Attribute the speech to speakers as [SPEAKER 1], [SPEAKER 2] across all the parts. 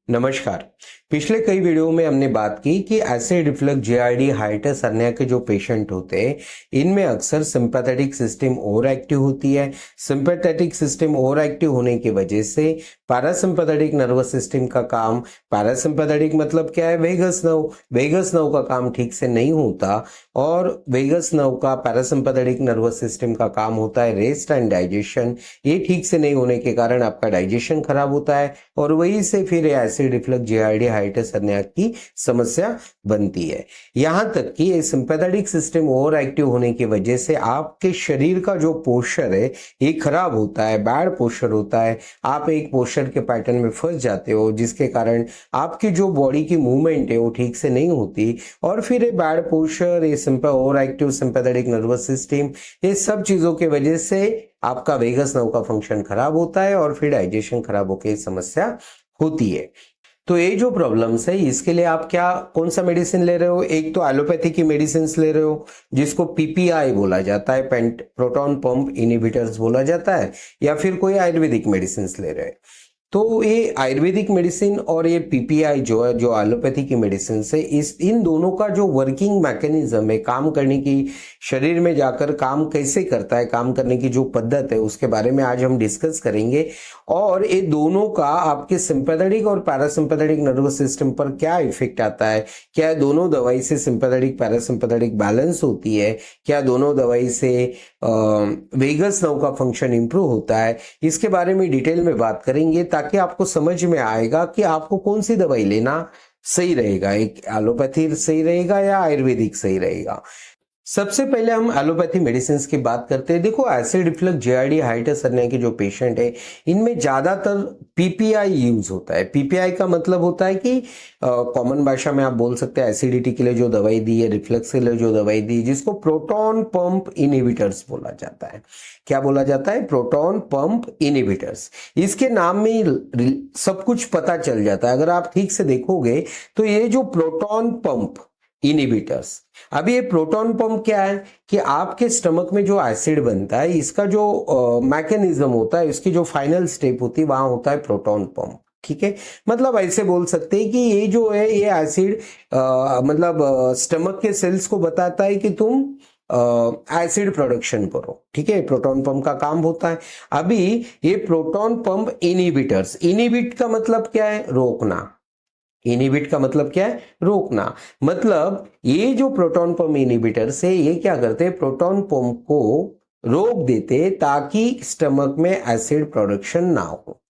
[SPEAKER 1] नमस्कार। पिछले कई वीडियो में हमने बात की कि एसिड रिफ्लक्स जीआरडी हाइटिस हर्निया के जो पेशेंट होते हैं इनमें अक्सर सिंपैथेटिक सिस्टम ओवर एक्टिव होती है। सिंपैथेटिक सिस्टम ओवर एक्टिव होने की वजह से पैरासिम्पैथेटिक नर्वस सिस्टम का काम, पैरासिम्पैथेटिक मतलब क्या है, वेगस नर्व का काम ठीक से नहीं होता और वेगस नर्व का पैरासिम्पैथेटिक नर्वस सिस्टम का काम होता है रेस्ट एंड डाइजेशन। ये ठीक से नहीं होने के कारण आपका डाइजेशन खराब होता है और वही से फिर एसिड रिफ्लक्स जीआरडी हाइटिस हर्निया की समस्या बनती है। यहां तक कि ये सिंपैथेटिक सिस्टम ओवर एक्टिव होने की वजह से आपके शरीर का जो पोस्चर है ये खराब होता है, बैड पोस्चर होता है। आप एक पोस्चर के पैटर्न में फंस जाते हो जिसके कारण आपकी जो बॉडी की मूवमेंट है वो ठीक से नहीं होती और फिर ये बैड पोस्चर, ये over active sympathetic nervous system, ये सब चीजों की वजह से आपका वेगस नर्व का फंक्शन खराब होता है और फिर डाइजेशन खराब होकर समस्या होती है। तो ये जो प्रॉब्लम्स है इसके लिए आप कौन सा मेडिसिन ले रहे हो? एक तो एलोपैथी की मेडिसिन ले रहे हो जिसको पीपीआई बोला जाता है, प्रोटॉन पंप इनहिबिटर्स बोला जाता है, या फिर कोई आयुर्वेदिक मेडिसिन ले रहे हैं। तो ये आयुर्वेदिक मेडिसिन और ये पीपीआई जो है, जो एलोपैथी की मेडिसिन से, इन दोनों का जो वर्किंग मैकेनिज्म है, काम करने की, शरीर में जाकर काम कैसे करता है, काम करने की जो पद्धत है, उसके बारे में आज हम डिस्कस करेंगे। और ये दोनों का आपके सिंपैथेटिक और पैरासिम्पैथेटिक नर्वस सिस्टम पर क्या इफेक्ट आता है, क्या दोनों दवाई से सिंपैथेटिक पैरासिम्पैथेटिक बैलेंस होती है, क्या दोनों दवाई से वेगस नर्व का फंक्शन इंप्रूव होता है, इसके बारे में डिटेल में बात करेंगे ताकि आपको समझ में आएगा कि आपको कौन सी दवाई लेना सही रहेगा, एक एलोपैथी सही रहेगा या आयुर्वेदिक सही रहेगा। सबसे पहले हम एलोपैथी मेडिसिन की बात करते हैं। देखो, एसिड रिफ्लक्स जीआरडी हाइटिस हर्निया के जो पेशेंट है इनमें ज्यादातर पीपीआई यूज होता है। पीपीआई का मतलब होता है कि कॉमन भाषा में आप बोल सकते हैं एसिडिटी के लिए जो दवाई दी है, रिफ्लक्स के लिए जो दवाई दी, जिसको प्रोटॉन पंप इनहिबिटर्स बोला जाता है। क्या बोला जाता है? Proton pump inhibitors. इसके नाम में सब कुछ पता चल जाता है। अगर आप ठीक से देखोगे तो ये जो प्रोटॉन पंप इनहिबिटर्स, अभी ये प्रोटॉन पंप क्या है कि आपके स्टमक में जो एसिड बनता है इसका जो मैकेनिज्म होता है, इसकी जो फाइनल स्टेप होती है वहां होता है प्रोटॉन पंप। ठीक है, मतलब ऐसे बोल सकते हैं कि ये जो है ये एसिड मतलब स्टमक के सेल्स को बताता है कि तुम एसिड प्रोडक्शन करो। ठीक है, प्रोटॉन पंप का काम होता है। अभी ये प्रोटॉन पंप इनहिबिटर्स, इनहिबिट का मतलब क्या है? रोकना। इनहिबिट का मतलब क्या है? रोकना। मतलब ये जो प्रोटॉन पंप इनहिबिटर से ये क्या करते हैं? प्रोटॉन पंप को रोक देते ताकि स्टमक में एसिड प्रोडक्शन ना हो।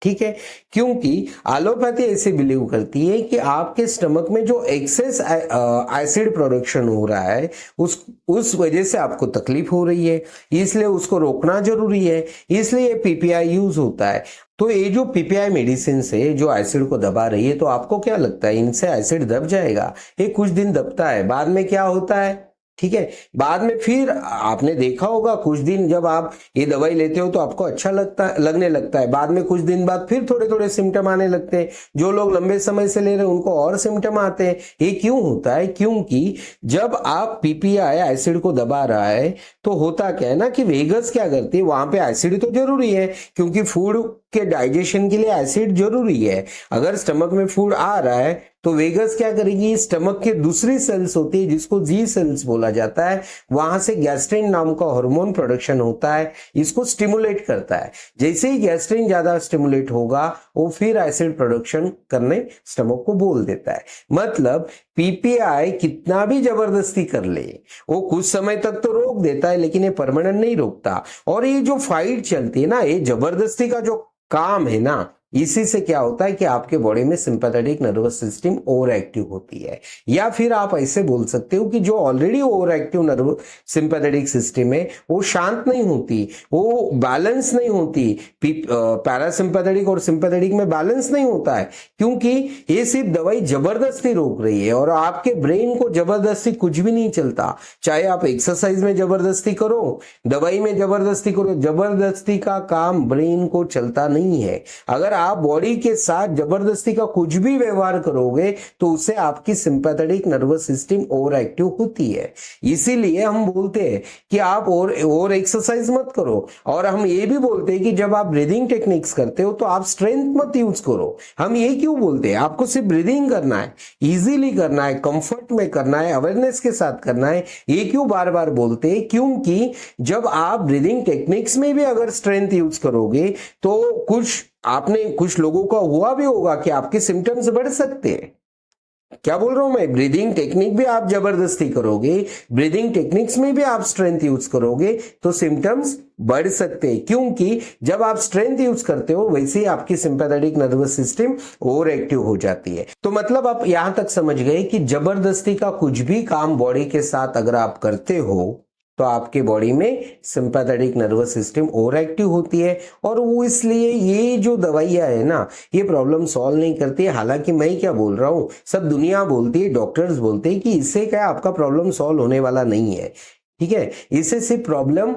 [SPEAKER 1] ठीक है, क्योंकि एलोपैथी ऐसे बिलीव करती है कि आपके स्टमक में जो एक्सेस एसिड प्रोडक्शन हो रहा है उस वजह से आपको तकलीफ हो रही है, इसलिए उसको रोकना जरूरी है, इसलिए पीपीआई यूज होता है। तो ये जो पीपीआई मेडिसिन से जो एसिड को दबा रही है, तो आपको क्या लगता है इनसे एसिड दब जाएगा? ये कुछ दिन दबता है, बाद में क्या होता है? ठीक है, बाद में फिर आपने देखा होगा कुछ दिन जब आप ये दवाई लेते हो तो आपको अच्छा लगने लगता है, बाद में कुछ दिन बाद फिर थोड़े थोड़े सिम्टम आने लगते हैं। जो लोग लंबे समय से ले रहे हैं उनको और सिम्टम आते हैं। ये क्यों होता है? क्योंकि जब आप पीपीआई एसिड को दबा रहा है तो होता क्या है ना कि वेगस क्या करती है, वहां पे एसिड तो जरूरी है क्योंकि फूड के डाइजेशन के लिए एसिड जरूरी है। अगर स्टमक में फूड आ रहा है तो वेगस क्या करेगी? स्टमक के दूसरी सेल्स होती है जिसको जी सेल्स बोला जाता है, वहां से गैस्ट्रिन नाम का हार्मोन प्रोडक्शन होता है, इसको स्टिमुलेट करता है। जैसे ही गैस्ट्रिन ज्यादा स्टिमुलेट होगा वो फिर एसिड प्रोडक्शन करने स्टमक को बोल देता है। मतलब पीपीआई कितना भी जबरदस्ती कर ले वो कुछ समय तक तो रोक देता है लेकिन ये परमानेंट नहीं रोकता। और ये जो फाइट चलती है ना, ये जबरदस्ती का जो काम है ना, इसी से क्या होता है कि आपके बॉडी में sympathetic nervous system over active होती है। या फिर आप ऐसे बोल सकते हो कि जो already over active nerve sympathetic system है वो शांत नहीं होती, वो बैलेंस नहीं होती। पैरासिम्पैथेटिक और सिंपैथेटिक में बैलेंस नहीं होता है क्योंकि ये सिर्फ दवाई जबरदस्ती रोक रही है और आपके ब्रेन को जबरदस्ती कुछ भी नहीं चलता। चाहे आप एक्सरसाइज में जबरदस्ती करो, दवाई में जबरदस्ती करो, जबरदस्ती का काम ब्रेन को चलता नहीं है। अगर आप बॉडी के साथ जबरदस्ती का कुछ भी व्यवहार करोगे तो उससे आपकी sympathetic nervous system over active होती है। इसीलिए हम बोलते हैं कि आप और एक्सरसाइज मत करो, और हम ये भी बोलते हैं कि जब आप ब्रीदिंग टेक्निक्स करते हो तो आप स्ट्रेंथ मत यूज करो। हम ये क्यों बोलते हैं? आपको सिर्फ ब्रीदिंग करना है, इजीली करना है, कंफर्ट में करना है, अवेयरनेस के साथ करना है। ये क्यों बार बार बोलते हैं? क्योंकि जब आप ब्रीदिंग टेक्निक्स में भी अगर स्ट्रेंथ यूज करोगे तो कुछ लोगों का हुआ भी होगा कि आपके सिम्टम्स बढ़ सकते हैं। क्या बोल रहा हूं मैं? ब्रीदिंग टेक्निक भी आप जबरदस्ती करोगे, ब्रीदिंग टेक्निक्स में भी आप स्ट्रेंथ यूज करोगे तो सिम्टम्स बढ़ सकते हैं, क्योंकि जब आप स्ट्रेंथ यूज करते हो वैसे ही आपकी sympathetic nervous system over active हो जाती है। तो मतलब आप यहां तक समझ गए कि जबरदस्ती का कुछ भी काम बॉडी के साथ अगर आप करते हो तो आपके बॉडी में sympathetic nervous system over active होती है, और वो इसलिए ये जो दवाइयां है ना, ये प्रॉब्लम सॉल्व नहीं करती है। हालांकि मैं क्या बोल रहा हूं, सब दुनिया बोलती है, डॉक्टर्स बोलते हैं कि इससे क्या आपका प्रॉब्लम सॉल्व होने वाला नहीं है। ठीक है, इससे सिर्फ प्रॉब्लम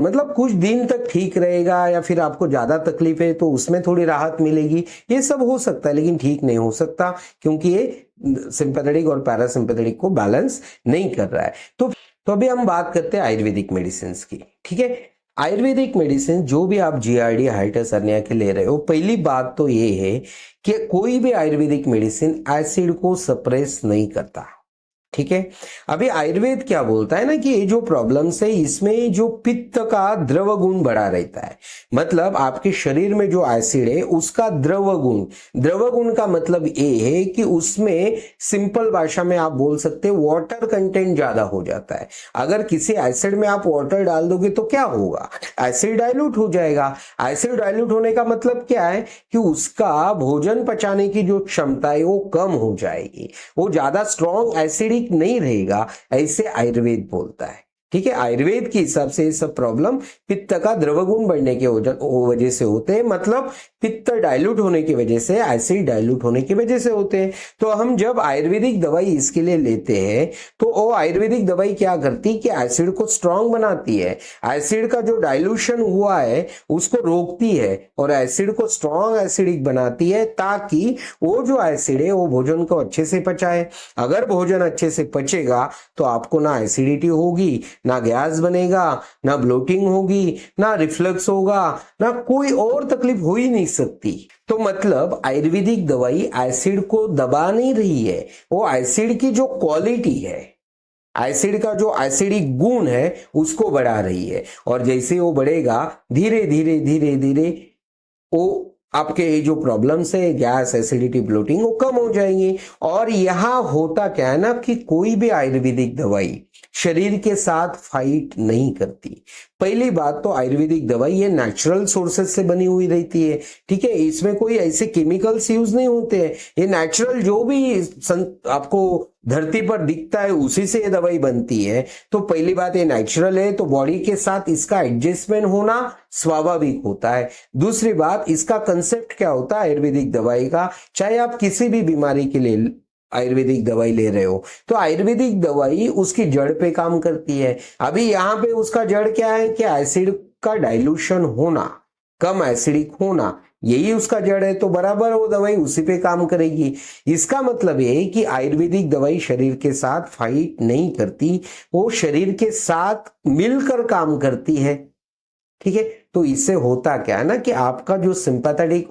[SPEAKER 1] मतलब कुछ दिन तक ठीक रहेगा, या फिर आपको ज्यादा तकलीफ है तो उसमें थोड़ी राहत मिलेगी, ये सब हो सकता है, लेकिन ठीक नहीं हो सकता, क्योंकि ये सिंपैथेटिक और पैरासिम्पैथेटिक को बैलेंस नहीं कर रहा है। तो अभी हम बात करते हैं आयुर्वेदिक मेडिसिन की। ठीक है, आयुर्वेदिक मेडिसिन जो भी आप जीआरडी हाइटस हर्निया के ले रहे हो, पहली बात तो ये है कि कोई भी आयुर्वेदिक मेडिसिन एसिड को सप्रेस नहीं करता। ठीक है, अभी आयुर्वेद क्या बोलता है ना कि ये जो प्रॉब्लम्स है इसमें जो पित्त का द्रव गुण बढ़ा रहता है, मतलब आपके शरीर में जो एसिड है उसका द्रव गुण का मतलब ये है कि उसमें सिंपल भाषा में आप बोल सकते हैं वाटर कंटेंट ज्यादा हो जाता है। अगर किसी एसिड में आप वाटर डाल दोगे तो क्या होगा? एसिड डाइल्यूट हो जाएगा। एसिड डाइल्यूट होने का मतलब क्या है कि उसका भोजन पचाने की जो क्षमता है वो कम हो जाएगी, वो ज्यादा स्ट्रॉन्ग एसिडिक नहीं रहेगा, ऐसे आयुर्वेद बोलता है। ठीक है, आयुर्वेद के हिसाब से ये सब प्रॉब्लम पित्त का द्रवगुण बढ़ने के वजह से होते हैं, मतलब पित्त डाइल्यूट होने की वजह से, एसिड डाइल्यूट होने की वजह से होते हैं। तो हम जब आयुर्वेदिक दवाई इसके लिए लेते हैं तो वो आयुर्वेदिक दवाई क्या करती है कि एसिड को स्ट्रांग बनाती है, एसिड का जो डाइल्यूशन हुआ है उसको रोकती है और एसिड को स्ट्रांग एसिडिक बनाती है, ताकि वो जो एसिड है वो भोजन को अच्छे से पचाए। अगर भोजन अच्छे से पचेगा तो आपको ना एसिडिटी होगी, ना गैस बनेगा, ना ब्लोटिंग होगी, ना रिफ्लक्स होगा, ना कोई और तकलीफ हो ही नहीं सकती। तो मतलब आयुर्वेदिक दवाई एसिड को दबा नहीं रही है, वो एसिड की जो क्वालिटी है, एसिड का जो एसिडिक गुण है उसको बढ़ा रही है। और जैसे वो बढ़ेगा धीरे धीरे धीरे धीरे वो आपके जो प्रॉब्लम्स है गैस, एसिडिटी, ब्लोटिंग, वो कम हो जाएंगी। और यहां होता क्या है ना कि कोई भी आयुर्वेदिक दवाई शरीर के साथ फाइट नहीं करती। पहली बात तो आयुर्वेदिक दवाई ये नेचुरल सोर्सेज से बनी हुई रहती है। ठीक है, इसमें कोई ऐसे केमिकल्स यूज नहीं होते हैं, ये नेचुरल जो भी आपको धरती पर दिखता है उसी से ये दवाई बनती है। तो पहली बात ये नेचुरल है, तो बॉडी के साथ इसका एडजस्टमेंट होना स्वाभाविक होता है। दूसरी बात, इसका कंसेप्ट क्या होता है आयुर्वेदिक दवाई का, चाहे आप किसी भी बीमारी के लिए आयुर्वेदिक दवाई ले रहे हो तो आयुर्वेदिक दवाई उसकी जड़ पे काम करती है। अभी यहाँ पे उसका जड़ क्या है कि एसिड का डाइल्यूशन होना, कम एसिडिक होना, यही उसका जड़ है। तो बराबर वो दवाई उसी पे काम करेगी। इसका मतलब ये है कि आयुर्वेदिक दवाई शरीर के साथ फाइट नहीं करती, वो शरीर के साथ मिलकर काम करती है। ठीक है, तो इससे होता क्या है ना कि आपका जो सिंपैथेटिक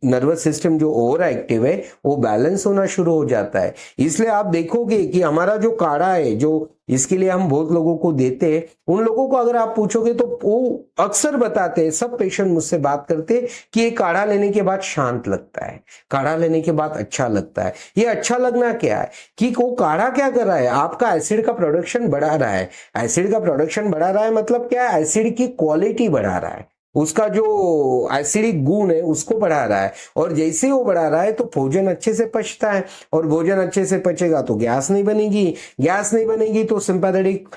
[SPEAKER 1] नर्वस सिस्टम जो ओवर एक्टिव है वो बैलेंस होना शुरू हो जाता है। इसलिए आप देखोगे कि हमारा जो काढ़ा है, जो इसके लिए हम बहुत लोगों को देते हैं, उन लोगों को अगर आप पूछोगे तो वो अक्सर बताते हैं, सब पेशेंट मुझसे बात करते हैं कि ये काढ़ा लेने के बाद शांत लगता है, काढ़ा लेने के बाद अच्छा लगता है। ये अच्छा लगना क्या है कि वो काढ़ा क्या कर रहा है, आपका एसिड का प्रोडक्शन बढ़ा रहा है। एसिड का प्रोडक्शन बढ़ा रहा है मतलब क्या है, एसिड की क्वालिटी बढ़ा रहा है, उसका जो एसिडिक गुण है उसको बढ़ा रहा है। और जैसे वो बढ़ा रहा है तो भोजन अच्छे से पचता है, और भोजन अच्छे से पचेगा तो गैस नहीं बनेगी, गैस नहीं बनेगी तो सिंपैथेटिक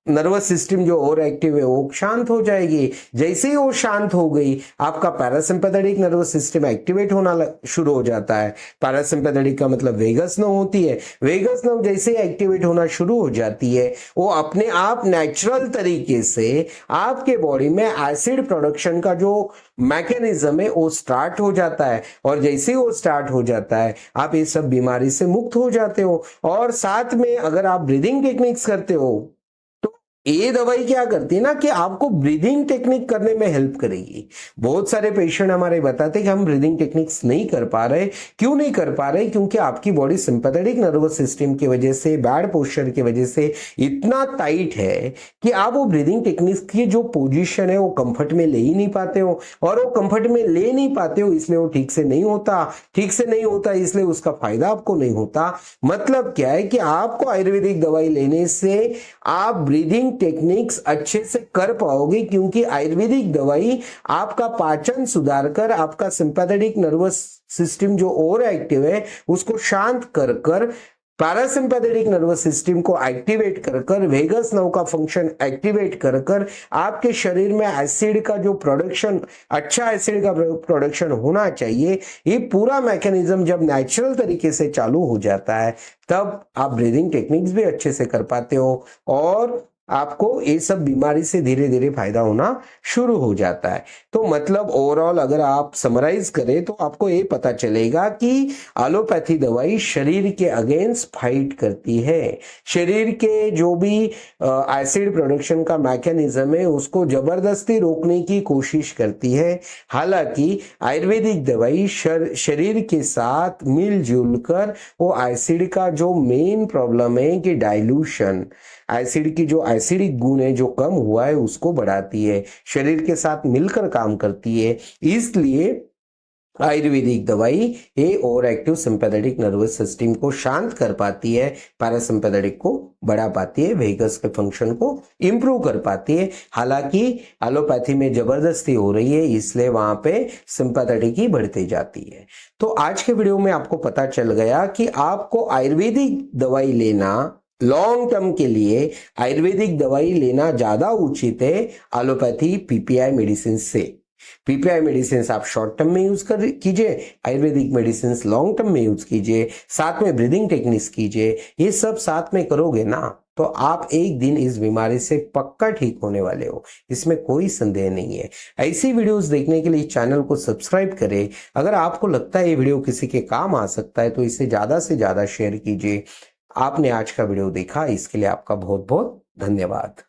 [SPEAKER 1] नर्वस सिस्टम जो ओवर एक्टिव है वो शांत हो जाएगी। जैसे ही वो शांत हो गई, आपका पैरासिम्पैथेटिक नर्वस सिस्टम एक्टिवेट होना शुरू हो जाता है। पैरासिम्पैथेटिक का मतलब वेगस नर्व होती है। वेगस नर्व जैसे ही एक्टिवेट होना शुरू हो जाती है, वो अपने आप नेचुरल तरीके से आपके बॉडी में एसिड प्रोडक्शन का जो मैकेनिज्म है वो स्टार्ट हो जाता है। और जैसे ही वो स्टार्ट हो जाता है, आप इस सब बीमारी से मुक्त हो जाते हो। और साथ में अगर आप ब्रीदिंग टेक्निक्स करते हो, ये दवाई क्या करती है ना कि आपको ब्रीदिंग टेक्निक करने में हेल्प करेगी। बहुत सारे पेशेंट हमारे बताते हैं कि हम ब्रीदिंग टेक्निक्स नहीं कर पा रहे। क्यों नहीं कर पा रहे? क्योंकि आपकी बॉडी सिंपैथेटिक नर्वस सिस्टम की वजह से, बैड पोस्चर की वजह से इतना टाइट है कि आप वो ब्रीदिंग टेक्निक्स की जो पोजीशन है वो कंफर्ट में ले ही नहीं पाते हो। और वो कंफर्ट में ले नहीं पाते हो इसलिए वो ठीक से नहीं होता। ठीक से नहीं होता इसलिए उसका फायदा आपको नहीं होता। मतलब क्या है कि आपको आयुर्वेदिक दवाई लेने से आप ब्रीदिंग टेक्निक्स अच्छे से कर पाओगे, क्योंकि आयुर्वेदिक दवाई आपका पाचन सुधार कर आपका सिंपैथेटिक नर्वस सिस्टम जो ओवर एक्टिव है उसको शांत कर कर पैरासिम्पैथेटिक नर्वस सिस्टम को एक्टिवेट कर कर, वेगस नर्व का फंक्शन एक्टिवेट कर कर आपके शरीर में एसिड का जो प्रोडक्शन, अच्छा एसिड का प्रोडक्शन होना चाहिए, ये पूरा मैकेनिज्म जब नेचुरल तरीके से चालू हो जाता है, तब आप ब्रीदिंग टेक्निक्स भी अच्छे से कर पाते हो और आपको ये सब बीमारी से धीरे धीरे फायदा होना शुरू हो जाता है। तो मतलब ओवरऑल अगर आप समराइज करें तो आपको ये पता चलेगा कि एलोपैथी दवाई शरीर के अगेंस्ट फाइट करती है। शरीर के जो भी एसिड प्रोडक्शन का मैकेनिज्म है उसको जबरदस्ती रोकने की कोशिश करती है। हालांकि आयुर्वेदिक दवाई शरीर के साथ मिलजुल कर वो एसिड का जो मेन प्रॉब्लम है कि डाइल्यूशन, एसिड की जो एसिडिक गुण है जो कम हुआ है उसको बढ़ाती है, शरीर के साथ मिलकर काम करती है। इसलिए आयुर्वेदिक दवाई ये over active sympathetic nervous system को शांत कर पाती है, पैरासिम्पैथेटिक को बढ़ा पाती है, वेगस के फंक्शन को इंप्रूव कर पाती है। हालांकि एलोपैथी में जबरदस्ती हो रही है इसलिए वहां पे सिंपैथेटिक ही बढ़ती जाती है। तो आज के वीडियो में आपको पता चल गया कि आपको आयुर्वेदिक दवाई लेना, लॉन्ग टर्म के लिए आयुर्वेदिक दवाई लेना ज्यादा उचित है एलोपैथी पीपीआई मेडिसिन से। पीपीआई मेडिसिन आप शॉर्ट टर्म में यूज कर कीजिए, आयुर्वेदिक मेडिसिन लॉन्ग टर्म में यूज कीजिए, साथ में ब्रीदिंग टेक्निक्स कीजिए। ये सब साथ में करोगे ना तो आप एक दिन इस बीमारी से पक्का ठीक होने वाले हो, इसमें कोई संदेह नहीं है। ऐसी वीडियोस देखने के लिए चैनल को सब्सक्राइब करें। अगर आपको लगता है ये वीडियो किसी के काम आ सकता है तो इसे ज्यादा से ज्यादा शेयर कीजिए। आपने आज का वीडियो देखा इसके लिए आपका बहुत बहुत धन्यवाद।